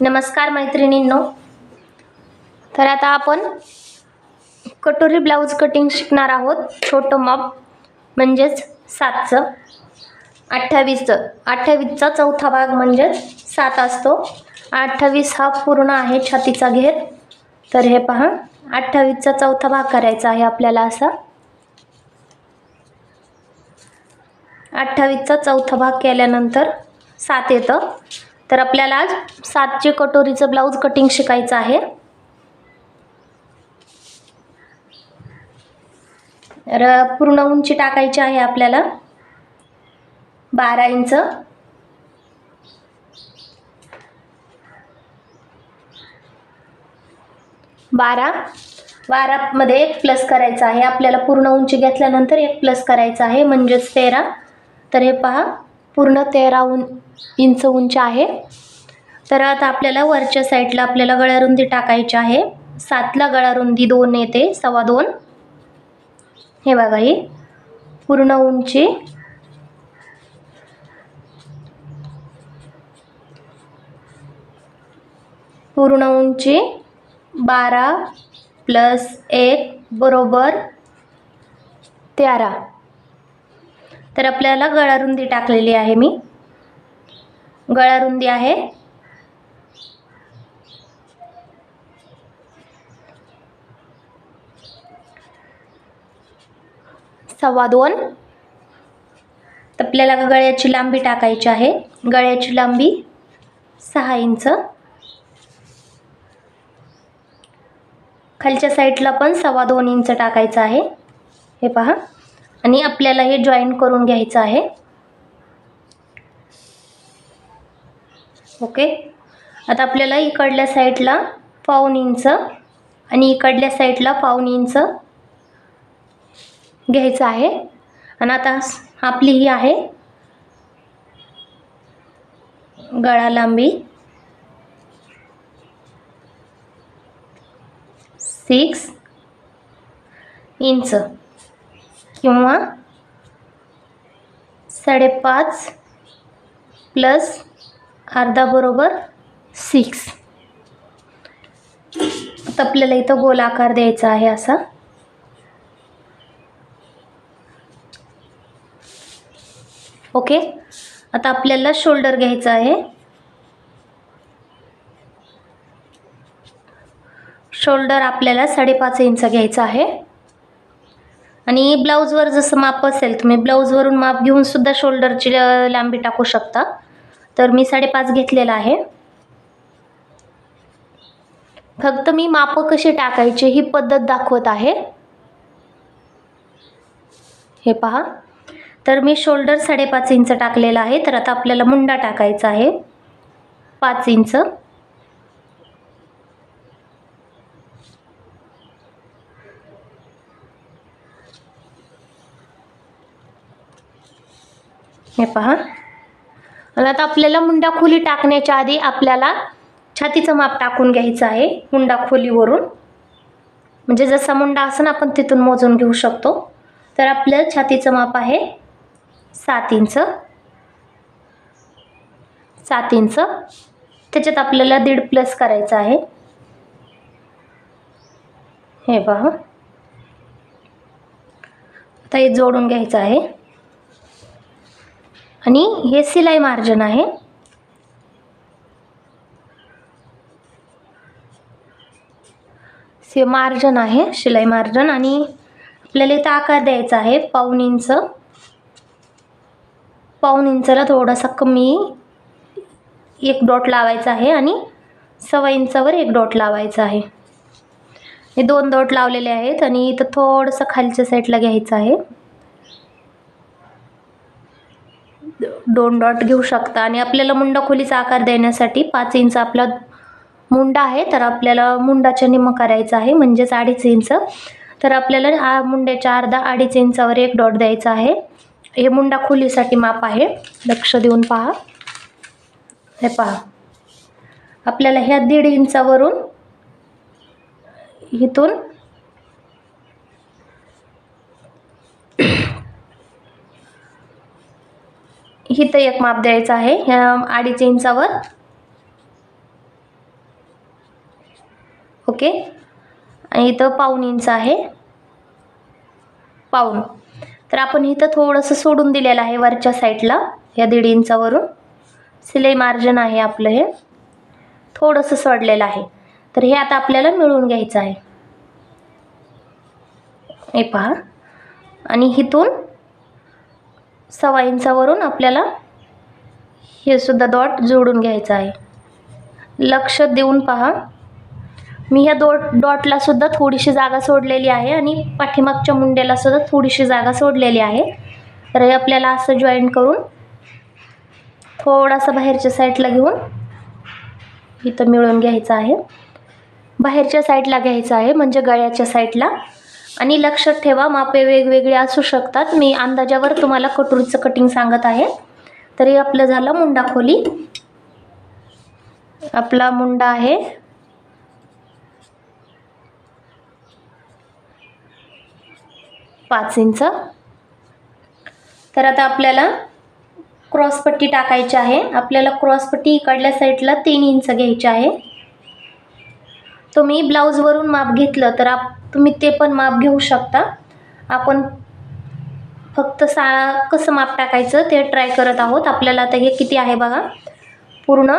नमस्कार मैत्रिणींनो. तर आता आपण कटोरी ब्लाउज कटिंग शिकणार आहोत. छोटं माप म्हणजेच 7चं 28चा चौथा भाग म्हणजेच 7 असतो. 28 हा पूर्ण आहे छातीचा घेर. तर हे पहा, 28चा चौथा भाग करायचा आहे आपल्याला. असा 28चा चौथा भाग केल्यानंतर 7 येतं. तर आपल्याला आज 7चे कटोरीचं ब्लाउज कटिंग शिकायचं आहे. तर पूर्ण उंची टाकायची आहे आपल्याला 12 इंच. बारा मध्ये 1 प्लस करायचा आहे आपल्याला. पूर्ण उंची घेतल्यानंतर 1 प्लस करायचा आहे म्हणजेच 13. तर हे पहा, पूर्ण 13 इंच उंची आहे. तर आता आपल्याला वरच्या साईडला आपल्याला गळारुंदी टाकायची आहे. 7ला गळारुंदी 2 येते, 2.25. हे बघा, ही पूर्ण उंची पूर्ण उंची 12 प्लस 1 बरोबर 13. तर आपल्याला गळारुंदी टाकलेली आहे. मी गळारुंदी आहे 2.25. आपल्याला गळ्याची लांबी टाकायची आहे. गळ्याची लांबी 6 इंच. खालच्या साईडला पण 2.25 इंच टाकायचं आहे. हे पहा, आणि आपल्याला हे जॉईन करून घ्यायचं आहे. ओके. आता आपल्याला इकडल्या साईडला 1.25 इंच आणि इकडल्या साईडला 1.25 इंच घ्यायचं आहे. आणि आता आपली ही आहे गळा लांबी 6 इंच किंवा 5.5 प्लस अर्धा बरोबर 6. आता आपल्याला इथं गोल आकार द्यायचा आहे असा. ओके. आता आपल्याला शोल्डर घ्यायचा आहे. शोल्डर आपल्याला 5.5 इंच घ्यायचा आहे. आणि ब्लाऊजवर जसं माप असेल, तुम्ही ब्लाऊजवरून माप घेऊन सुद्धा शोल्डरची लांबी टाकू शकता. तर मी 5.5 घेतलेला आहे. फक्त मी माप कशी टाकायची ही पद्धत दाखवत आहे. हे पहा, तर मी शोल्डर 5.5 इंच टाकलेला आहे. तर आता आपल्याला मुंडा टाकायचा आहे 5 इंच. हे पहा. आणि आता आपल्याला मुंडा खोली टाकण्याच्या आधी आपल्याला छातीचं माप टाकून घ्यायचं आहे मुंडा खोलीवरून. म्हणजे जसा मुंडा असं आपण तिथून मोजून घेऊ शकतो. तर आपलं छातीचं माप आहे 7 इंच. 7 इंच. त्याच्यात आपल्याला 1.5 प्लस करायचं आहे. हे पहा, आता हे जोडून घ्यायचं आहे. आणि हे सिलाई मार्जिन आहे. मार्जिन आहे, शिलाई मार्जिन. आणि आपल्याला इथं आकार द्यायचा आहे 1.25 इंच. 1.25 इंचला थोडासा कमी 1 डॉट लावायचा आहे आणि 1.25 इंचावर 1 डॉट लावायचा आहे. हे 2 डॉट लावलेले आहेत. आणि इथं थोडंसं खालच्या साईडला घ्यायचं आहे. 2 डॉट घेऊ शकता. आणि आपल्याला मुंडा खोलीचा आकार देण्यासाठी 5 इंच आपला मुंडा आहे. तर आपल्याला मुंडाच्या निम्म करायचं आहे म्हणजेच 2.5 इंच. तर आपल्याला मुंड्याच्या अर्धा 2.5 इंचावर 1 डॉट द्यायचा आहे. हे मुंडा खोलीसाठी माप आहे. लक्ष देऊन पहा. हे पहा, आपल्याला ह्या 1.5 इंचावरून इथून इथं एक माप द्यायचं आहे ह्या 2.5 इंचावर. ओके. आणि इथं पाऊण इंच आहे, पाऊण. तर आपण इथं थोडंसं सोडून दिलेलं आहे वरच्या साईडला, या 1.5 इंचावरून शिलाई मार्जिन आहे आपलं, हे थोडंसं सोडलेलं आहे. तर हे आता आपल्याला मिळून घ्यायचं आहे, हे पहा. आणि इथून 1.25 इंचावरून आपल्याला हे सुद्धा डॉट जोडून घ्यायचं आहे. लक्ष देऊन पहा, मी ह्या डॉटला सुद्धा थोडीशी जागा सोडलेली आहे आणि पाठीमागच्या मुंड्याला सुद्धा थोडीशी जागा सोडलेली आहे. तर हे आपल्याला असं जॉईन करून थोडासा बाहेरच्या साईडला घेऊन इथं मिळून घ्यायचं आहे. बाहेरच्या साईडला घ्यायचं आहे, म्हणजे गळ्याच्या साईडला. आणि लक्षात ठेवा, मापे वेगवेगळे असू शकतात. मी अंदाजावर तुम्हाला कटोरीचं कटिंग सांगत आहे. तरी आपलं झालं मुंडा खोली. आपला मुंडा आहे 5 इंच. तर आता आपल्याला क्रॉसपट्टी टाकायची आहे. आपल्याला क्रॉसपट्टी इकडल्या साईडला 3 इंच घ्यायची आहे. तुम्ही ब्लाऊजवरून माप घेतलं तर तुम्ही ते पण माप घेऊ शकता. आपण फक्त कसं माप टाकायचं ते ट्राय करत आहोत. आपल्याला आता हे किती आहे बघा, पूर्ण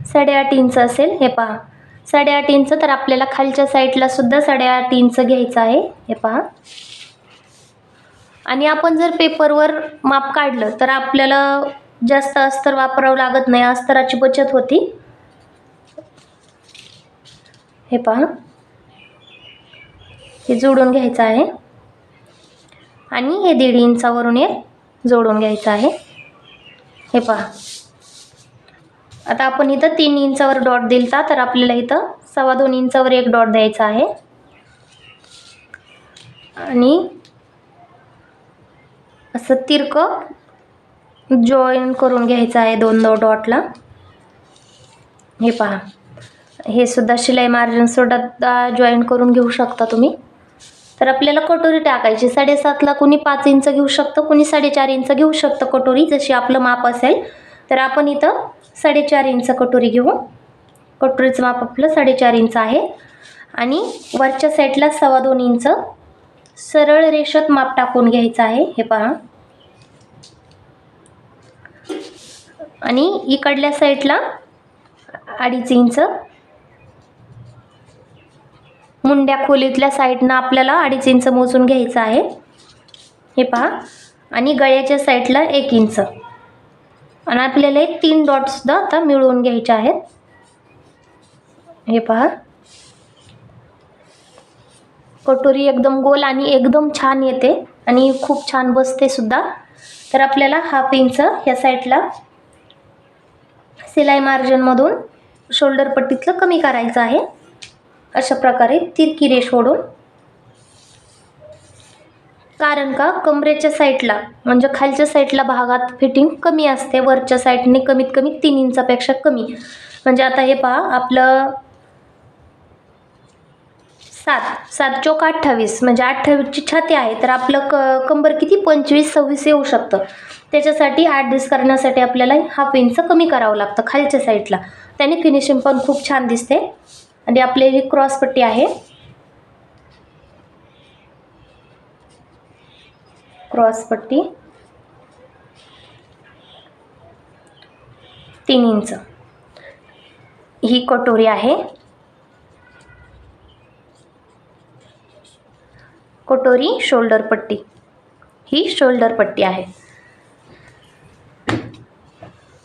8.5 इंच असेल, हे पहा 8.5 इंच. तर आपल्याला खालच्या साईडला सुद्धा 8.5 इंच घ्यायचं आहे, हे पहा. आणि आपण जर पेपरवर माप काढलं तर आपल्याला जास्त अस्तर वापरावं लागत नाही, अस्तराची बचत होती. हे पहा, हे जोडून घ्यायचं आहे आणि हे 1.5 इंचावरून हे जोडून घ्यायचं आहे, हे पहा. आता आपण इथं 3 इंचावर डॉट दिलता, तर आपल्याला इथं 2.25 इंचावर एक डॉट द्यायचा आहे. आणि असं तिरकं जॉईन करून घ्यायचं आहे 2 डॉटला, हे पहा. हे सुद्धा शिलाई मार्जिन सुद्धा जॉईन करून घेऊ शकता तुम्ही. तर आपल्याला कटोरी टाकायची 7.5ला कुणी 5 इंच घेऊ शकतं, कुणी 4.5 इंच घेऊ शकतं कटोरी, जशी आपलं माप असेल. तर आपण इथं 4.5 इंच कटोरी घेऊ. कटोरीचं माप आपलं 4.5 इंच आहे. आणि वरच्या साईडला 2.25 इंच सरळ रेषेत माप टाकून घ्यायचं आहे, हे पहा. आणि इकडल्या साईडला 2.5 इंच, मुंड्या खोलीतल्या साईडनं आपल्याला 2.5 इंच मोजून घ्यायचं आहे, हे पहा. आणि गळ्याच्या साईडला 1 इंच. आणि आपल्याला 3 डॉट सुद्धा आता मिळवून घ्यायचे आहेत, हे पहा. कटोरी एकदम गोल आणि एकदम छान येते आणि खूप छान बसते सुद्धा. तर आपल्याला 1/2 इंच या साईडला शिलाई मार्जिनमधून शोल्डर पट्टीतलं कमी करायचं आहे. अशा प्रकारे तिरकी रेष ओढून, कारण का कमरेच्या साईडला म्हणजे खालच्या साईडला भागात फिटिंग कमी असते, वरच्या साईडने कमीत कमी 3 इंचापेक्षा कमी. म्हणजे आता हे पहा, आपलं 7 चोक 28 म्हणजे 28ची छाती आहे. तर आपलं कंबर किती 25-26 येऊ शकतं. त्याच्यासाठी ॲडजस्ट करण्यासाठी आपल्याला 1/2 इंच कमी करावं लागतं खालच्या साईडला. त्याने फिनिशिंग पण खूप छान दिसते. आणि आपली ही क्रॉसपट्टी आहे, क्रॉसपट्टी 3 इंच. ही कटोरी आहे, कटोरी शोल्डर पट्टी, ही शोल्डर पट्टी आहे.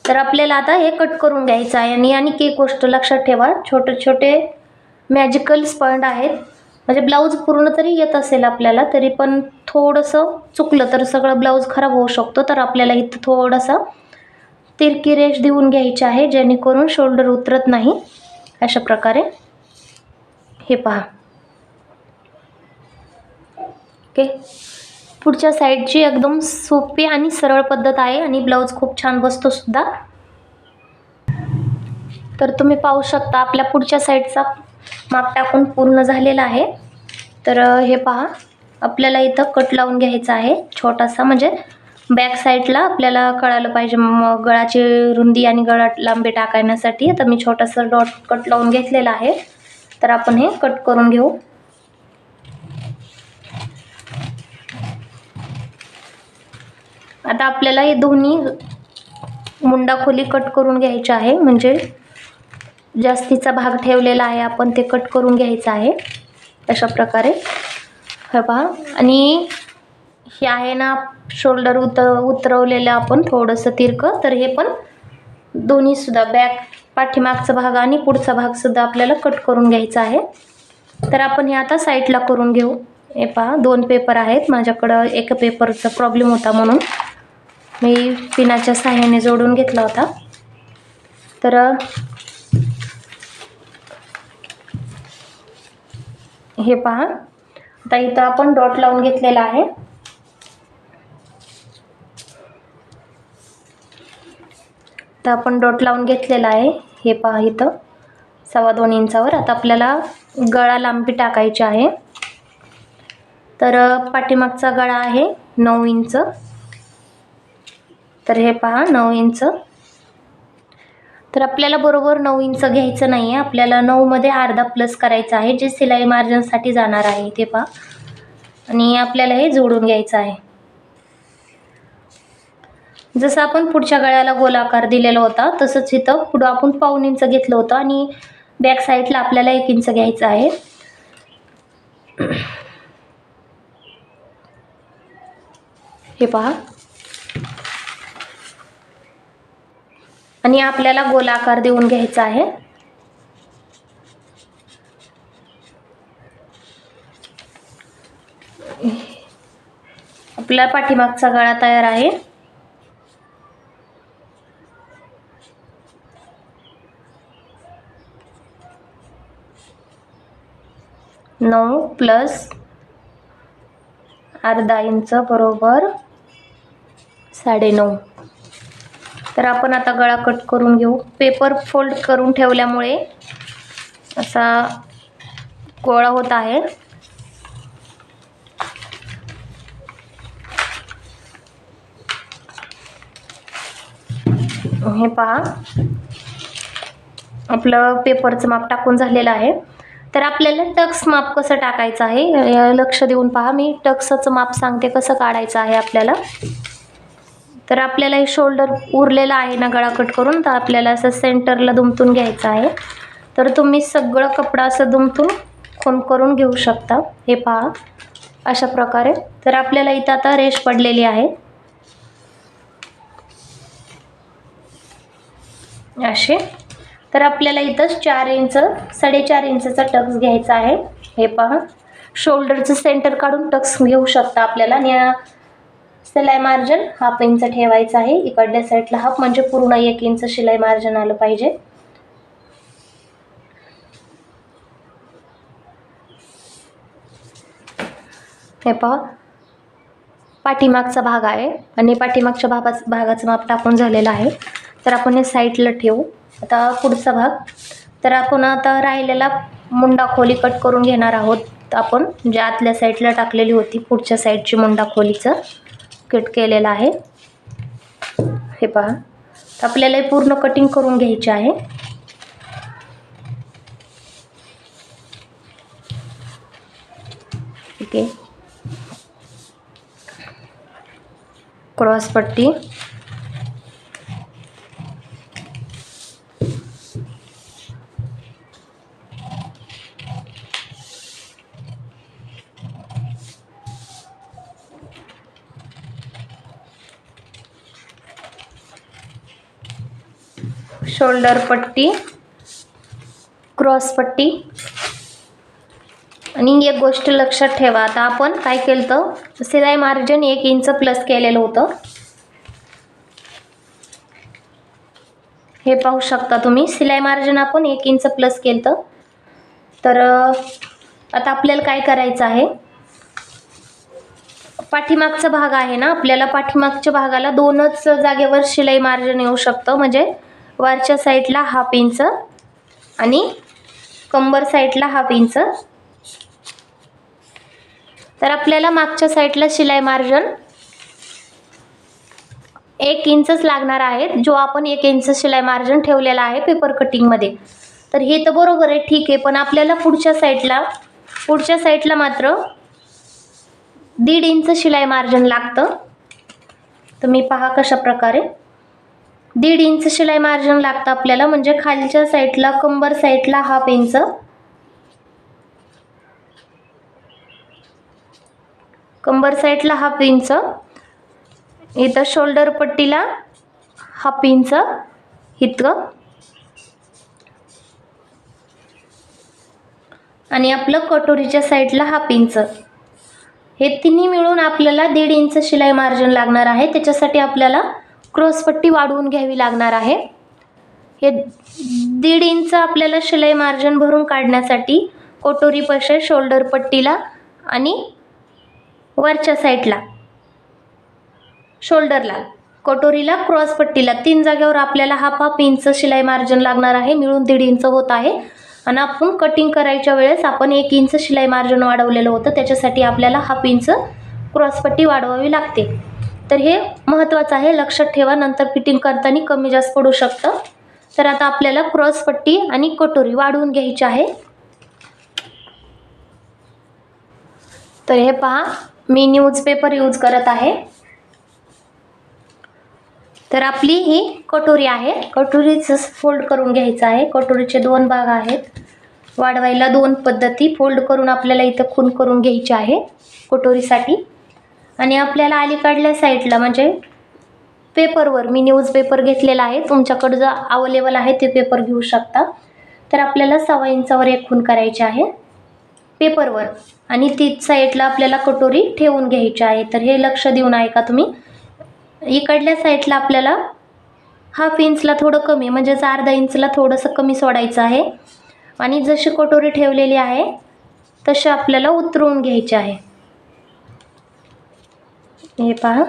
तर आपल्याला आता हे कट करून घ्यायचं आहे. आणि एक गोष्ट लक्षात ठेवा, छोटे छोटे मॅजिकल स्पॉइंट आहेत. म्हणजे ब्लाऊज पूर्ण तरी येत असेल आपल्याला, तरी पण थोडंसं चुकलं तर सगळं ब्लाऊज खराब होऊ शकतो. तर आपल्याला इथं थोडंसं तिरकी रेष देऊन घ्यायची आहे, जेणेकरून शोल्डर उतरत नाही. अशा प्रकारे हे पहा, ओके. पुढच्या साईडची एकदम सोपी आणि सरळ पद्धत आहे आणि ब्लाऊज खूप छान बसतो सुद्धा. तर तुम्ही पाहू शकता आपल्या पुढच्या साईडचा माप टाकून पूर्ण झालेला आहे. तर हे पहा, आपल्याला इथं कट लावून घ्यायचा आहे छोटासा, म्हणजे बॅक साईडला आपल्याला कळालं पाहिजे गळाची रुंदी आणि गळा लांबी टाकण्यासाठी. आता मी छोटासा डॉट कट लावून घेतलेला आहे. तर आपण हे कट करून घेऊ. आता आपल्याला हे दोन्ही मुंडा खोली कट करून घ्यायचे आहे, म्हणजे जास्तीचा भाग ठेवलेला आहे आपण ते कट करून घ्यायचा आहे अशा प्रकारे. हे पहा, आणि हे आहे ना शोल्डर उतरवलेलं आपण थोडंसं तिरकं, तर हे पण दोन्ही सुद्धा बॅक पाठीमागचा भाग आणि पुढचा भाग सुद्धा आपल्याला कट करून घ्यायचा आहे. तर आपण हे आता साईडला करून घेऊ. हे पहा, 2 पेपर आहेत माझ्याकडं, एका पेपरचा प्रॉब्लेम होता म्हणून मी पिनाच्या साहाय्याने जोडून घेतला होता. तर हे पहा, आता इथं आपण डॉट लावून घेतलेला आहे. तर आपण डॉट लावून घेतलेला आहे. हे पहा इथं 2.25 इंचावर. आता आपल्याला गळा लांबी टाकायची आहे. तर पाठीमागचा गळा आहे 9 इंच. तर हे पहा 9 इंच. तर आपल्याला बरोबर 9 इंच घ्यायचं नाही आहे, आपल्याला 9 मध्ये अर्धा प्लस करायचं आहे, जे शिलाई मार्जिनसाठी जाणार आहे ते पहा. आणि आपल्याला हे जोडून घ्यायचं आहे. जसं आपण पुढच्या गळ्याला गोलाकार दिलेला होता तसंच इथं पुढं आपण 1.25 इंच घेतलं होतं आणि बॅक साईडला आपल्याला 1 इंच घ्यायचं आहे. हे पहा, आणि आपल्याला गोलाकार देऊन घ्यायचा आहे. आपला पाठीमागचा गळा तयार आहे. नऊ प्लस अर्धा इंच बरोबर 9.5. तर आपण आता गळा कट करून घेऊ. पेपर फोल्ड करून ठेवल्यामुळे असा गोळा होत आहे. हे पहा, आपलं पेपरचं माप टाकून झालेलं आहे. तर आपल्याला टक्स माप कसं टाकायचं आहे लक्ष देऊन पहा. मी टक्सचं माप सांगते कसं काढायचं आहे आपल्याला. तर आपल्याला हे शोल्डर उरलेला आहे ना गळा कट करून, तर आपल्याला असं सेंटरला दुमतून घ्यायचं आहे. तर तुम्ही सगळं कपडा असं दुमतून खूण करून घेऊ शकता. हे पहा अशा प्रकारे. तर आपल्याला इथं आता रेष पडलेली आहे असे. तर आपल्याला इथं 4 इंच 4.5 इंचचा टक्स घ्यायचा आहे. हे पहा, शोल्डरचं सेंटर काढून टक्स घेऊ शकता आपल्याला. आणि शिलाई मार्जिन 1/2 इंच ठेवायचं आहे. इकडल्या साईडला 1/2 म्हणजे पूर्ण 1 इंच शिलाई मार्जिन आलं पाहिजे. हे पहा, पाठीमागचा भाग आहे आणि पाठीमागच्या भागाचं माप टाकून झालेलं आहे. तर आपण हे साईडला ठेवू. आता पुढचा भाग. तर आपण आता राहिलेला मुंडा खोली कट करून घेणार आहोत आपण, जे आतल्या साईडला टाकलेली होती. पुढच्या साईडची मुंडा खोलीचं कट केलेलं आहे. हे पहा, आपल्याला हे पूर्ण कटिंग करून घ्यायचे आहे. ठीक आहे. क्रॉस पट्टी, शोल्डर पट्टी, क्रॉस पट्टी. आणि एक गोष्ट लक्षात ठेवा, आता आपण काय केलं तर शिलाई मार्जिन 1 इंच प्लस केलेलं होतं. हे पाहू शकता तुम्ही, शिलाई मार्जिन आपण 1 इंच प्लस केलं. तर आता आपल्याला काय करायचं आहे, पाठीमागचा भाग आहे ना, आपल्याला पाठीमागच्या भागाला 2च जागेवर शिलाई मार्जिन येऊ शकतं. म्हणजे वरच्या साईडला 1/2 इंच आणि कंबर साईडला 1/2 इंच. तर आपल्याला मागच्या साईडला शिलाई मार्जिन 1 इंचच लागणार आहे, जो आपण 1 इंच शिलाई मार्जिन ठेवलेला आहे पेपर कटिंगमध्ये. तर हे तर बरोबर आहे, ठीक आहे. पण आपल्याला पुढच्या साईडला मात्र 1.5 इंच शिलाई मार्जिन लागतं. तर मी पहा कशा प्रकारे 1.5 इंच शिलाई मार्जिन लागतं आपल्याला, म्हणजे खालच्या साईडला कंबर साईडला 1/2 इंच, कंबर साईडला 1/2 इंच, इथं शोल्डर पट्टीला 1/2 इंच इतकं, आणि आपलं कटोरीच्या साईडला 1/2 इंच. हे तिन्ही मिळून आपल्याला 1.5 इंच शिलाई मार्जिन लागणार आहे. त्याच्यासाठी आपल्याला क्रॉस पट्टी वाढवून घ्यावी लागणार आहे. हे 1.5 इंच आपल्याला शिलाई मार्जिन भरून काढण्यासाठी कटोरी पाशी शोल्डर पट्टीला आणि वरच्या साईडला शोल्डरला, कटोरीला, क्रॉस पट्टीला 3 जागेवर आपल्याला 1/2 इंच शिलाई मार्जिन लागणार आहे. मिळून 1.5 इंच होत आहे. आणि आपण कटिंग करायच्या वेळेस आपण 1 इंच शिलाई मार्जिन वाढवलेलं होतं, त्याच्यासाठी आपल्याला 1/2 इंच क्रॉस पट्टी वाढवावी लागते. तर हे महत्त्वाचं आहे, लक्षात ठेवा. नंतर फिटिंग करताना कमी जास्त पडू शकतं. तर आता आपल्याला क्रॉस पट्टी आणि कटोरी वाढवून घ्यायची आहे. तर हे पहा, मी न्यूजपेपर यूज करत आहे. तर आपली ही कटोरी आहे, कटोरीचं फोल्ड करून घ्यायचं आहे. कटोरीचे 2 भाग आहेत, वाढवायला 2 पद्धती. फोल्ड करून आपल्याला इथं खून करून घ्यायची आहे कटोरीसाठी. आणि आपल्याला अलीकडल्या साईडला म्हणजे पेपरवर, मी न्यूजपेपर घेतलेला आहे, तुमच्याकडे जो अवेलेबल आहे ते पेपर घेऊ शकता. तर आपल्याला 1.25 इंचावर एक खून करायची आहे पेपरवर, आणि तीच साईडला आपल्याला कटोरी ठेवून घ्यायची आहे. तर हे लक्ष देऊन ऐका तुम्ही. इकडल्या साईडला आपल्याला 1/2 इंचला थोडं कमी, म्हणजेच अर्धा इंचला थोडंसं कमी सोडायचं आहे. आणि जशी कटोरी ठेवलेली आहे तशी आपल्याला उतरवून घ्यायची आहे. हे पहा,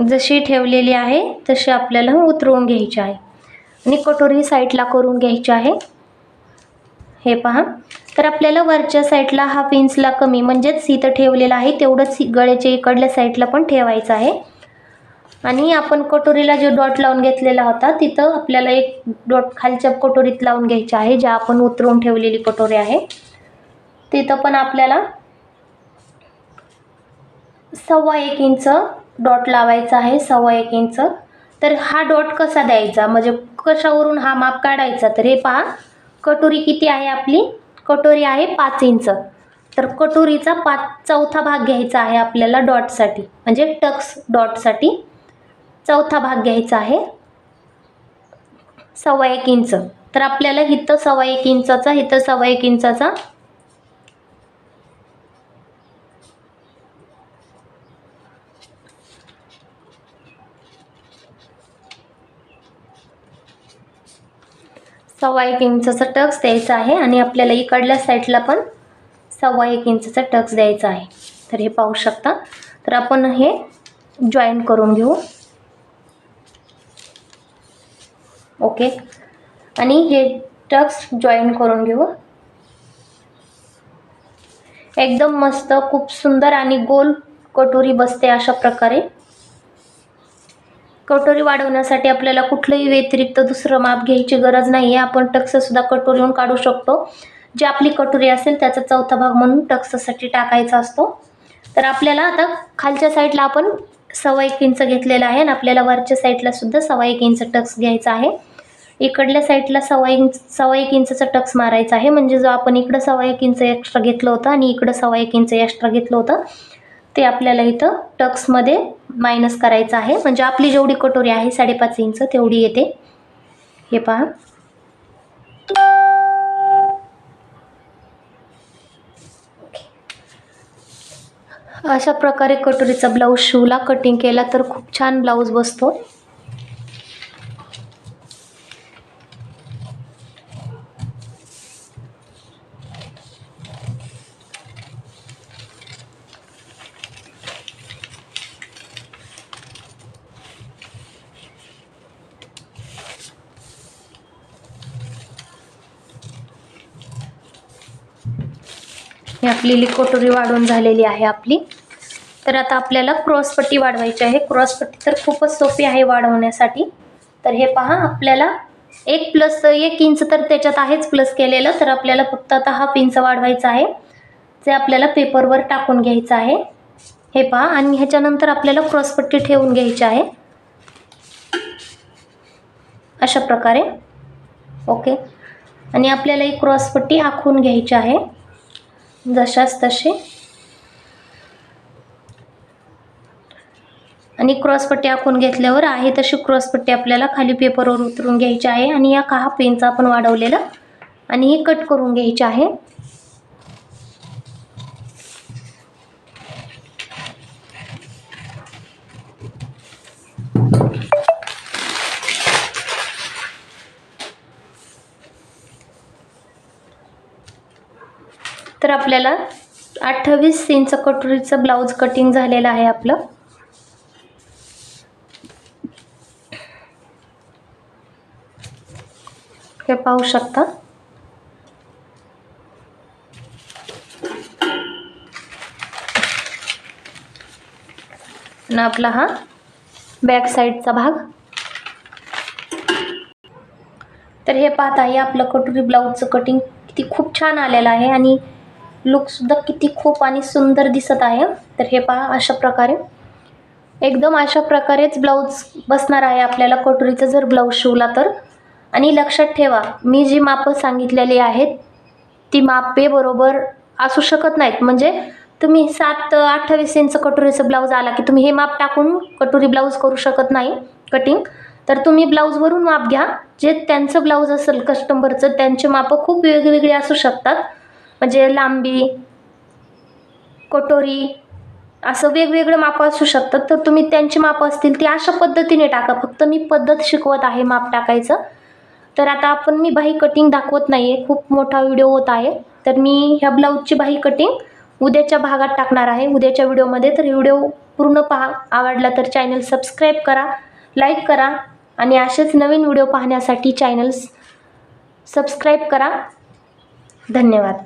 जशी ठेवलेली आहे तशी आपल्याला उतरवून घ्यायची आहे. आणि कटोरी साईडला करून घ्यायची आहे. हे पहा, तर आपल्याला वरच्या साईडला 1/2 इंचला कमी, म्हणजेच इथं ठेवलेलं आहे तेवढंच गळ्याच्या इकडल्या साईडला पण ठेवायचं आहे. आणि आपण कटोरीला जो डॉट लावून घेतलेला होता तिथं आपल्याला एक डॉट खालच्या कटोरीत लावून घ्यायची आहे, ज्या आपण उतरवून ठेवलेली कटोरी आहे तिथं पण आपल्याला 1.25 इंच डॉट लावायचा आहे. 1.25 इंच. तर हा डॉट कसा द्यायचा, म्हणजे कशावरून हा माप काढायचा, तर हे पहा, कटोरी किती आहे आपली, कटोरी आहे 5 इंच. तर कटोरीचा 4था भाग घ्यायचा आहे आपल्याला डॉटसाठी, म्हणजे टक्स डॉटसाठी 4था भाग घ्यायचा आहे 1.25 इंच. तर आपल्याला इथं 1.25 इंचाचा, इथं 1.25 इंचाचा, सव्वा 1 इंचाचा टक्स द्यायचा आहे. आणि आपल्याला इकडल्या साईडला पण 1.25 इंचाचा टक्स द्यायचा आहे. तर हे पाहू शकता. तर आपण हे जॉईन करून घेऊ. ओके, आणि हे टक्स जॉईन करून घेऊ. एकदम मस्त, खूप सुंदर आणि गोल कटोरी बसते अशा प्रकारे. कटोरी वाढवण्यासाठी आपल्याला कुठलंही व्यतिरिक्त दुसरं माप घ्यायची गरज नाही आहे. आपण टक्ससुद्धा कटोरीवरून काढू शकतो. जी आपली कटोरी असेल त्याचा 4था भाग म्हणून टक्ससाठी टाकायचा असतो. तर आपल्याला आता खालच्या साईडला आपण 1.25 इंच घेतलेला आहे, आणि आपल्याला वरच्या साईडला सुद्धा 1.25 इंच टक्स घ्यायचा आहे. इकडल्या साईडला 1.25 इंचचा टक्स मारायचा आहे, म्हणजे जो आपण इकडं 1.25 इंच एक्स्ट्रा घेतलं होतं आणि इकडं 1.25 इंच एक्स्ट्रा घेतलं होतं ते आपल्याला इथं टक्समध्ये मायनस करायचं आहे. म्हणजे आपली जेवढी कटोरी आहे 5.5 इंच तेवढी येते. हे पहा, अशा प्रकारे कटोरीचा ब्लाऊज शिवला, कटिंग केला तर खूप छान ब्लाऊज बसतो. ही आपली कटोरी वाढून झालेली आहे आपली. तर आता आपल्याला क्रॉसपट्टी वाढवायची आहे. क्रॉसपट्टी तर खूपच सोपी आहे वाढवण्यासाठी. तर हे पहा, आपल्याला 1 इंच तर त्याच्यात आहेच प्लस केलेलं, तर आपल्याला फक्त आता 1/2 इंच वाढवायचं आहे, जे आपल्याला पेपरवर टाकून घ्यायचं आहे. हे पहा, आणि ह्याच्यानंतर आपल्याला क्रॉसपट्टी ठेवून घ्यायची आहे अशा प्रकारे. ओके, आणि आपल्याला ही क्रॉसपट्टी आखून घ्यायची आहे जशास तशी. आणि क्रॉसपट्टी आखून घेतल्यावर आहे तशी क्रॉसपट्टी आपल्याला खाली पेपरवर उतरून घ्यायची आहे आणि या 1/2 इंच आपण वाढवलेलं आणि ही कट करून घ्यायची आहे. तर आपल्याला 28 इंच कटोरीचं ब्लाऊज कटिंग झालेलं आहे आपलं. हे पाहू शकता. आणि आपला हा बॅक साईडचा भाग. तर हे पाहत आहे, आपलं कटोरी ब्लाऊजचं कटिंग किती खूप छान आलेलं आहे आणि लुक सुद्धा किती खूप आणि सुंदर दिसत आहे. तर हे पहा, अशा प्रकारे एकदम अशा प्रकारेच ब्लाऊज बसणार आहे आपल्याला कटोरीचं जर ब्लाऊज शिवला तर. आणि लक्षात ठेवा, मी जी मापं सांगितलेली आहेत ती मापे बरोबर असू शकत नाहीत. म्हणजे तुम्ही 28 इंच कटोरीचं ब्लाऊज आला की तुम्ही हे माप टाकून कटोरी ब्लाऊज करू शकत नाही कटिंग. तर तुम्ही ब्लाऊजवरून माप घ्या. जे त्यांचं ब्लाऊज असेल कस्टमरचं, त्यांचे मापं खूप वेगवेगळे असू शकतात. म्हणजे लांबी, कटोरी असं वेगवेगळं मापं असू शकतात. तर तुम्ही त्यांची मापं असतील ती अशा पद्धतीने टाका. फक्त मी पद्धत शिकवत आहे माप टाकायचं. तर आता मी बाही कटिंग दाखवत नाही आहे, खूप मोठा व्हिडिओ होत आहे. तर मी ह्या ब्लाऊजची बाही कटिंग उद्याच्या भागात टाकणार आहे, उद्याच्या व्हिडिओमध्ये. तर व्हिडिओ पूर्ण पहा. आवडला तर चॅनल सबस्क्राईब करा, लाईक करा आणि असेच नवीन व्हिडिओ पाहण्यासाठी चॅनल सबस्क्राईब करा. धन्यवाद.